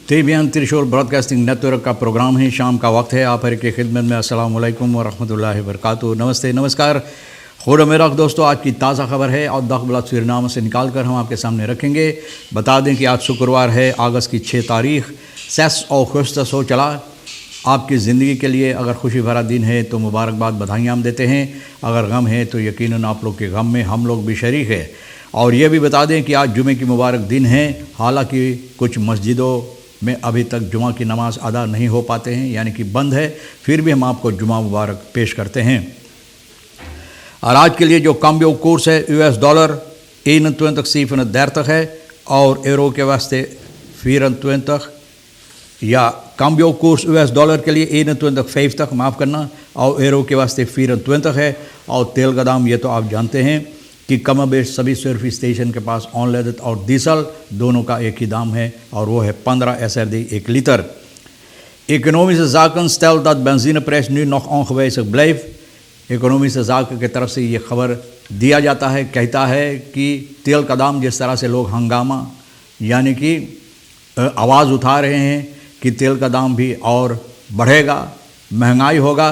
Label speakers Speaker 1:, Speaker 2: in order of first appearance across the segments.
Speaker 1: TBN त्रिशूल broadcasting network का programme है। शाम का वक्त है। आप हर की खिदमत में अस्सलाम वालेकुम व रहमतुल्लाहि व बरकातुहू। नमस्ते, नमस्कार, खुदा दोस्तों। आज की ताज़ा खबर है और दखबलात सूरीनाम से निकाल कर हम आपके सामने रखेंगे। बता दें कि आज शुक्रवार है, अगस्त की 6 तारीख। 6 अगस्त हो चला। आपकी ज़िंदगी के लिए अगर खुशी भरा दिन है तो मुबारकबाद, बधाइयाँ हम देते हैं। अगर गम है तो यकीनन आप लोग के गम में हम लोग भी शरीक है। और ये भी बता दें कि आज जुमे की मुबारक दिन है। हालांकि कुछ मस्जिदों में अभी तक जुमा की नमाज़ अदा नहीं हो पाते हैं, यानी कि बंद है, फिर भी हम आपको जुमा मुबारक पेश करते हैं। और आज के लिए जो काम्बियो कोर्स है US डॉलर 21,37 है और यूरो के वास्ते 24 या काम्बियो कोर्स US डॉलर के लिए 21,50 माफ़ करना और यूरो के वास्ते 24 है। और तेल का दाम ये तो आप जानते हैं कि कम बेश सभी सर्विस स्टेशन के पास ऑनलेदत और डीजल दोनों का एक ही दाम है और वो है 15 SRD 1 litre. Economische Zaken stelt dat benzineprijs nu nog ongewijzigd blijft। इकोनॉमिक ज़ाक़ की तरफ से ये खबर दिया जाता है, कहता है कि तेल का दाम जिस तरह से लोग हंगामा यानी कि आवाज़ उठा रहे हैं कि तेल का दाम भी और बढ़ेगा, महंगाई होगा,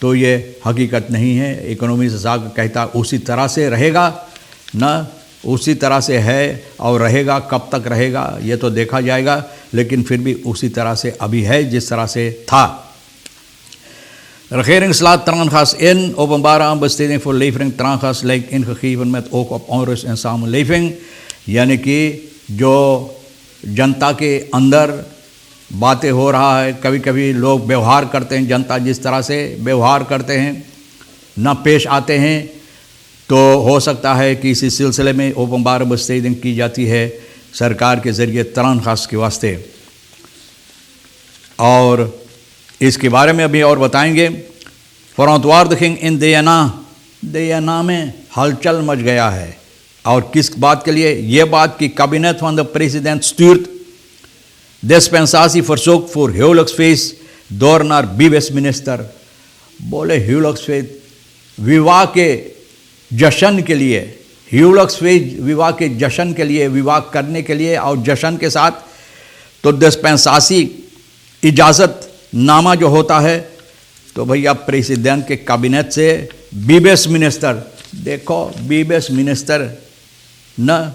Speaker 1: तो ये हकीकत नहीं है। इकोनॉमिक ज़ाक़ कहता उसी तरह से रहेगा, न उसी तरह से है और रहेगा। कब तक रहेगा ये तो देखा जाएगा, लेकिन फिर भी उसी तरह से अभी है जिस तरह से था। Regering slaat traangas in. Openbare aanbesteding voor levering traangas lijkt ingegeven met oog op onrust in samenleving। यानी कि जो जनता के अंदर बातें हो रहा है, कभी कभी लोग व्यवहार करते हैं, जनता जिस तरह से व्यवहार करते हैं न पेश आते हैं, तो हो सकता है कि इसी सिलसिले में ओपनबार बस्तेदिंग की जाती है सरकार के ज़रिए त्रानखास के वास्ते। और इसके बारे में अभी और बताएंगे। फरौतवारदखिंग इन दयाना में हलचल मच गया है। और किस बात के लिए? ये बात कि cabinet van de president stuurt dispensatieverzoek voor huwelijksfeest door naar बीवेस-मिनिस्टर। बोले हुवलिक्सफेस्ट विवाह के जश्न के लिए, हुवलिक्सफेस्ट विवाह के जश्न के लिए, विवाह करने के लिए और जश्न के साथ तो डिस्पेंसासी इजाज़त नामा जो होता है, तो भैया प्रेसिडेंट के कैबिनेट से बीवेस-मिनिस्टर, देखो बीवेस-मिनिस्टर न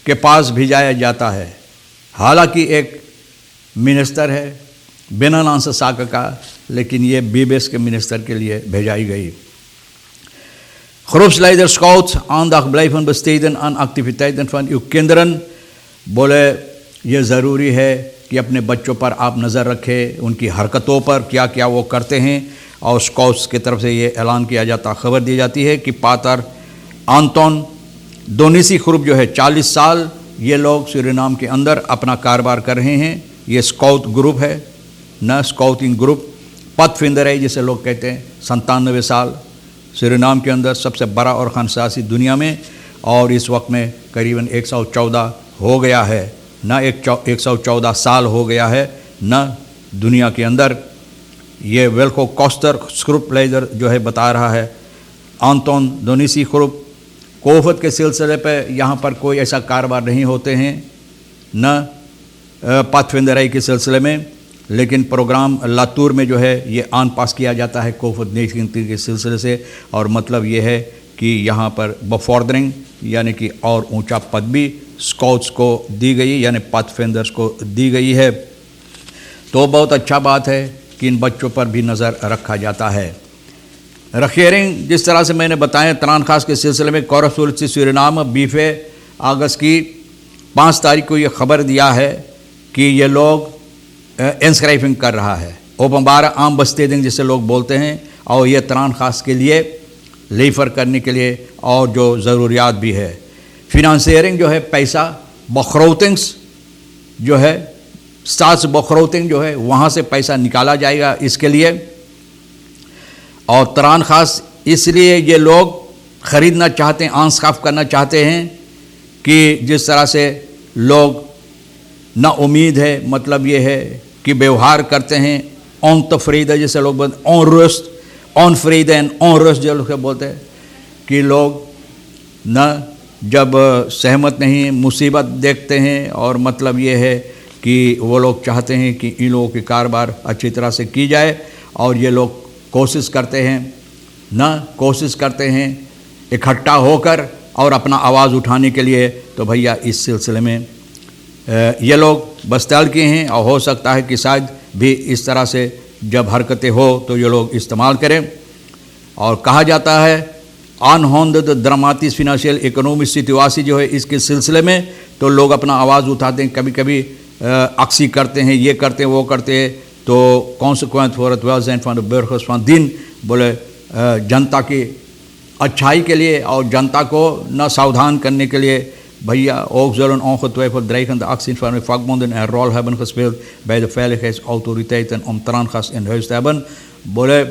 Speaker 1: के पास भेजाया जाता है। हालांकि एक मिनिस्टर है बिना नाम साक का, लेकिन ये बीवेस के मिनिस्टर के लिए भेजाई गई। Groepsleider Scouts aandacht blijven besteden aan activiteiten van uw kinderen। बोले ये ज़रूरी है कि अपने बच्चों पर आप नज़र रखें, उनकी हरकतों पर क्या क्या वो करते हैं। और स्काउट्स की तरफ से ये ऐलान किया जाता, खबर दी जाती है कि पातर आंतोन दोनिसी ग्रुप जो है 40 साल, ये लोग सूरीनाम के अंदर अपना कारोबार कर रहे हैं। ये स्काउट ग्रुप है, न स्काउटिंग ग्रुप। पथफिंदर है जिसे लोग कहते हैं। 97 साल सूरीनाम के अंदर सबसे बड़ा और खानसासी दुनिया में, और इस वक्त में करीबन 114 हो गया है, न 114 साल हो गया है न दुनिया के अंदर। ये वेल्को कॉस्टर स्क्रूप लेजर जो है बता रहा है। आंतोन दोनिसी ग्रुप कोफत के सिलसिले पे यहाँ पर कोई ऐसा कारोबार नहीं होते हैं, न पाथफिंदराई के सिलसिले में, लेकिन प्रोग्राम लातूर में जो है ये आन पास किया जाता है कोफत गिनती के सिलसिले से। और मतलब ये है कि यहाँ पर बफॉर्डरिंग यानी कि और ऊंचा पद भी स्काउट्स को दी गई, यानी पाथफिंदर्स को दी गई है। तो बहुत अच्छा बात है कि इन बच्चों पर भी नज़र रखा जाता है। रखेरिंग जिस तरह से मैंने बताया त्रानखास के सिलसिले में कोरसूलसी सूरीनाम बीफे अगस्त की 5 तारीख को ये खबर दिया है कि ये लोग इंस्क्राइबिंग कर रहा है। ओपनबार आम बस्तेदिंग जिसे लोग बोलते हैं, और ये त्रानखास के लिए लीफर करने के लिए और जो ज़रूरियात भी है। फिनंसियरिंग जो है पैसा बखरौतिंग्स जो है स्टार्स बखरौतिंग जो है वहाँ से पैसा निकाला जाएगा इसके लिए। और तरान ख़ास इसलिए ये लोग ख़रीदना चाहते हैं, आंसकाफ करना चाहते हैं कि जिस तरह से लोग ना उम्मीद है, मतलब ये है कि व्यवहार करते हैं ऑन तफरीदा जैसे लोग बोलते हैं, ऑन रुस्त ऑन फ्रीदेन ऑन रुस्त जो लोग बोलते हैं कि लोग न जब सहमत नहीं मुसीबत देखते हैं, और मतलब ये है कि वो लोग चाहते हैं कि इन लोगों की कारोबार अच्छी तरह से की जाए और ये लोग कोशिश करते हैं इकट्ठा होकर और अपना आवाज़ उठाने के लिए। तो भैया इस सिलसिले में ये लोग बस तैयार किए हैं और हो सकता है कि शायद भी इस तरह से जब हरकतें हो तो ये लोग इस्तेमाल करें। और कहा जाता है अनहोंद ड्रामाटिस फिनेंशियल इकोनॉमिक सिचुएशन जो है इसके सिलसिले में तो लोग अपना आवाज़ उठाते हैं, कभी कभी अक्सी करते हैं, ये करते हैं वो करते हैं। तो कॉन्सिक्वेंस फॉर इट वेल्स एंड फॉर द बर्खस फॉर दिन बोले जनता की अच्छाई के लिए और जनता को न सावधान करने के लिए भैया ook zullen ongetwijfeld dreigende acties van de vakbonden een rol hebben gespeeld bij de veiligheidsautoriteiten om traangas in huis te hebben। बोले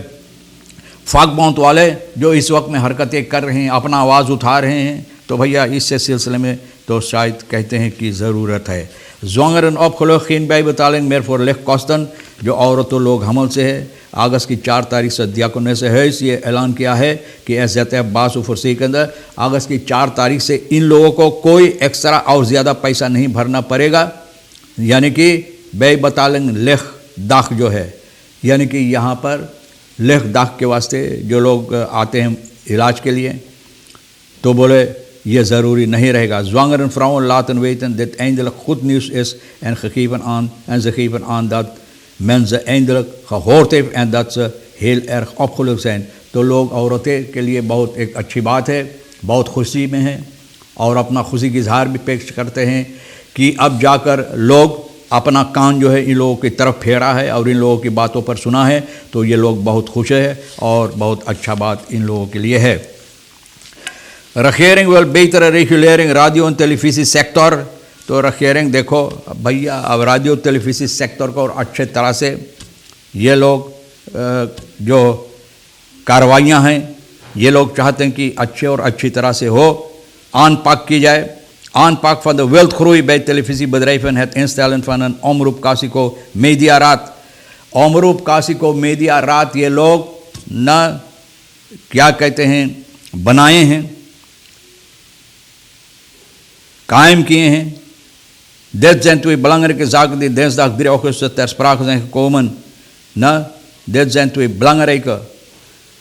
Speaker 1: फाकबोंद वाले जो इस वक्त में हरकतें कर रहे हैं, अपना आवाज़ उठा रहे हैं, तो भैया इससे सिलसिले में तो शायद कहते हैं कि ज़रूरत है। Zwangeren opgelucht geen bijbetaling meer voor lichtkosten, जो औरतों लोग हमल से है। अगस्त की 4 तारीख से दियाकोनेस हेस ये ऐलान किया है कि SZF बासु फुर्सी के अंदर अगस्त की 4 तारीख से इन लोगों को कोई एक्स्ट्रा और ज़्यादा पैसा नहीं भरना पड़ेगा, यानी कि बैबतालिंग लेख दाख जो है, यानी कि यहाँ पर लेख दाख के वास्ते जो लोग आते हैं इलाज के लिए तो बोले ये ज़रूरी नहीं रहेगा। Zwangere vrouwen laten weten dit eindelijk goed nieuws is en ze geven aan dat men ze eindelijk gehoord heeft en dat ze heel erg opgelucht zijn। तो लोग औरतें के लिए बहुत एक अच्छी बात है, बहुत खुशी में है और अपना खुशी की इजहार भी पेश करते हैं कि अब जाकर लोग अपना कान जो है इन लोगों की तरफ फेरा है और इन लोगों की बातों पर सुना है, तो ये लोग बहुत खुश है और बहुत अच्छा बात इन लोगों के लिए है। Regering wil betere regulering radio en televisie sector। तो regering देखो भैया अब radio televisie सेक्टर को और अच्छे तरह से ये लोग जो कार्रवाइयाँ हैं ये लोग चाहते हैं कि अच्छे और अच्छी तरह से हो, aanpak की जाए। Aanpak van de wildgroei bij televisiebedrijven, het instellen van een omroep Kasiko mediaraad। omroep Kasiko mediaraad ये लोग न क्या कहते हैं बनाए हैं, कायम किए हैं। Dit zijn twee belangrijke zaken die dinsdag 3 augustus ter sprake zijn gekomen। dit zijn twee belangrijke,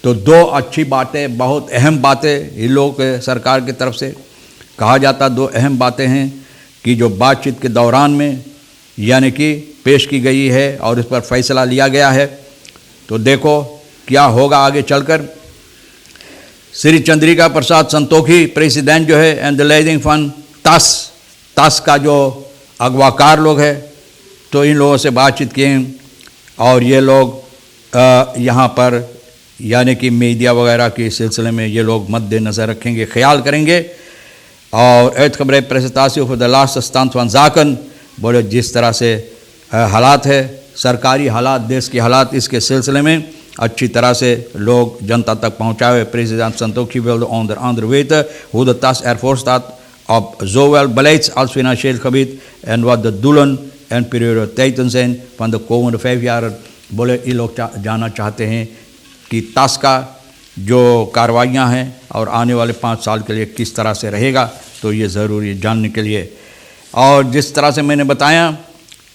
Speaker 1: तो 2 अच्छी बातें, बहुत अहम बातें इन लोगों के सरकार की तरफ से कहा जाता। 2 अहम बातें हैं कि जो बातचीत के दौरान में यानी कि पेश की गई है और इस पर फैसला लिया गया है। तो देखो क्या होगा आगे चलकर। श्री चंद्रिका प्रसाद संतोखी प्रेसिडेंट जो है एंड द लीडिंग फंड तास का जो अगवाकार लोग हैं, तो इन लोगों से बातचीत किए और ये लोग यहाँ पर यानी कि मीडिया वगैरह के सिलसिले में ये लोग मद्देनज़र रखेंगे, ख्याल करेंगे। और uitgebreid presentatie over de laatste stand van zaken, बोले जिस तरह से हालात है, सरकारी हालात, देश के हालात, इसके सिलसिले में अच्छी तरह से लोग जनता तक पहुँचाए। President Santokhi wilde onder andere weten hoe de tas ervoor staat op zowel beleids- als financieel gebied en wat de doelen en prioriteiten zijn van de komende 5 jaar। बोले ये लोग जानना चाहते हैं कि तास का जो कार्रवाइयाँ हैं और आने वाले 5 साल के लिए किस तरह से रहेगा, तो ये ज़रूरी है जानने के लिए। और जिस तरह से मैंने बताया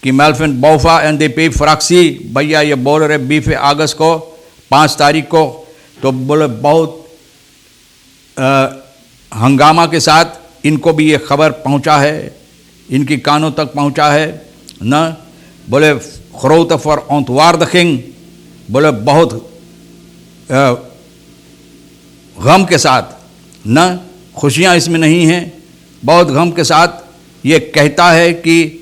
Speaker 1: कि मेल्विन बोफा NDP फ्रैक्सी भैया ये बोल रहे 20 अगस्त को 5 तारीख को, तो बोले बहुत हंगामा के साथ इनको भी ये खबर पहुंचा है, इनकी कानों तक पहुंचा है न। बोले grote verontwaardiging, बोले बहुत गम के साथ, न खुशियाँ इसमें नहीं हैं, बहुत गम के साथ ये कहता है कि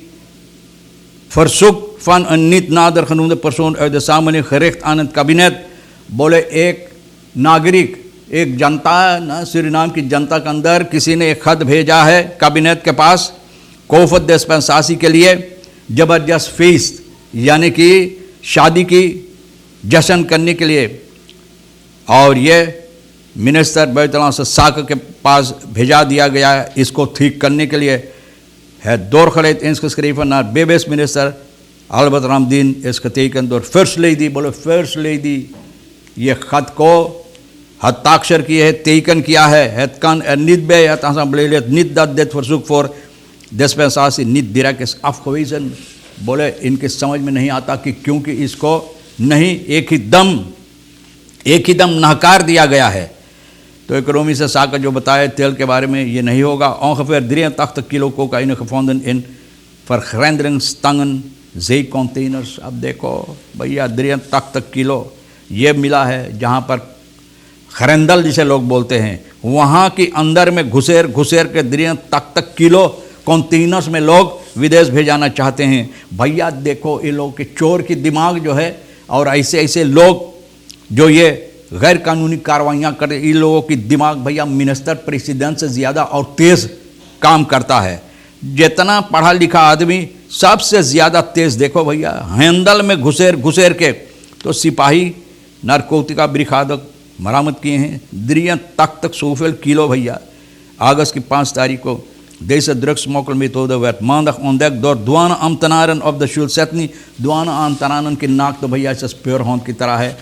Speaker 1: verzoek van een niet nader genoemde persoon uit de samenleving gericht aan het kabinet। बोले एक नागरिक, एक जनता न, सूरीनाम की जनता के अंदर किसी ने एक खत भेजा है कैबिनेट के पास कोफत डिस्पेंसासी के लिए ज़बरदस्त फीस यानी कि शादी की जश्न करने के लिए, और ये मिनिस्टर बैतलां साक के पास भेजा दिया गया है इसको ठीक करने के लिए। Het doorgeleid ingeschreven naar BB's minister Albert Ramdien is getekend door First Lady। बोले First Lady ये खत को हस्ताक्षर किए है, teken किया है। Het kan niet bij het assembleelid niet dat dit verzoek voor dispensatie niet direct is afgewezen। बोले इनके समझ में नहीं आता कि क्योंकि इसको नहीं एक ही दम नहकार दिया गया है। तो एक रोमी से साकर जो बताया तेल के बारे में, ये नहीं होगा। ongeveer 83 kilo cocaïne gevonden in vergrenderingsstangen zeecontainers। अब देखो भैया 83 किलो ये मिला है, जहाँ पर खरेंदल जिसे लोग बोलते हैं, वहाँ की अंदर में घुसेर के 83 किलो कंटेनर्स में लोग विदेश भेजाना चाहते हैं। भैया देखो ये लोग के चोर की दिमाग जो है, और ऐसे लोग जो ये गैर कानूनी कार्रवाइयाँ करते, इन लोगों की दिमाग भैया मिनिस्टर प्रेसिडेंट से ज़्यादा और तेज़ काम करता है। जितना पढ़ा लिखा आदमी सबसे ज़्यादा तेज़ देखो भैया हैंडल में घुसेर के तो सिपाही नारकोटिका ब्रिखादक मरामत किए हैं। 83 किलो भैया। अगस्त की 5 तारीख को Deze drugsmokkelmethode werd maandag ontdekt door douaneambtenaren op de Schuilzetnie। douaneambtenaren की नाक तो भैया ऐसे स्पेयर हॉर्न की तरह है।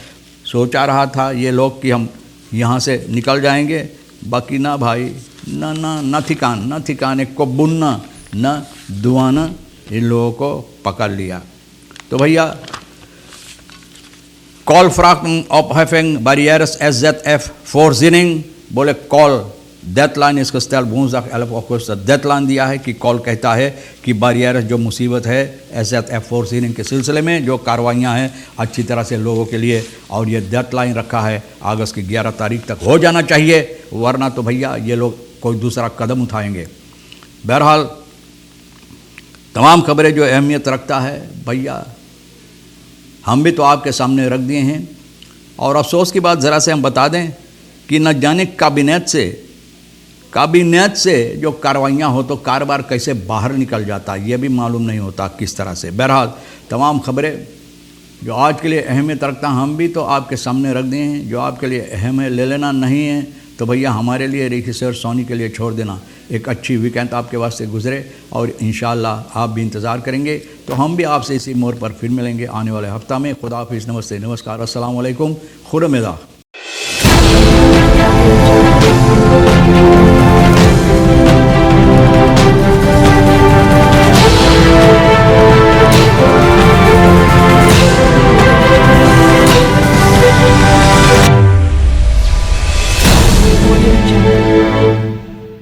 Speaker 1: सोचा रहा था ये लोग कि हम यहाँ से निकल जाएंगे, बाकी ना भाई, ना ठिकाने को बुनना न दुआना इन लोगों को पकड़ लिया। तो भैया कॉल फ्राक ऑपहेफिंग barrières SZF voorziening, बोले कॉल डेडलाइन इसका स्टाइल woensdag 11 अगस्त डेडलाइन दिया है कि कॉल कहता है कि बारियर जो मुसीबत है SZF voorziening के सिलसिले में जो कार्रवाइयाँ हैं अच्छी तरह से लोगों के लिए, और ये डेडलाइन रखा है अगस्त की 11 तारीख तक हो जाना चाहिए, वरना तो भैया ये लोग कोई दूसरा कदम उठाएंगे। बहरहाल तमाम खबरें जो अहमियत रखता है भैया हम भी तो आपके सामने रख दिए हैं। और अफसोस की बात ज़रा से हम बता दें कि न जाने काबिनेट से जो कार्रवाइयाँ हो तो कारोबार कैसे बाहर निकल जाता, ये भी मालूम नहीं होता किस तरह से। बहरहाल तमाम खबरें जो आज के लिए अहमियत रखता हम भी तो आपके सामने रख दिए हैं। जो आपके लिए अहम है ले लेना, नहीं है तो भैया हमारे लिए रेखी सर सोनी के लिए छोड़ देना। एक अच्छी वीकेंड आपके वास्ते गुजरे और इंशाअल्लाह आप भी इंतज़ार करेंगे तो हम भी आपसे इसी मोड़ पर फिर मिलेंगे आने वाले हफ्ता में। खुदा हाफिज़, नमस्ते, नमस्कार, अस्सलाम वालेकुम, खुदा मिला।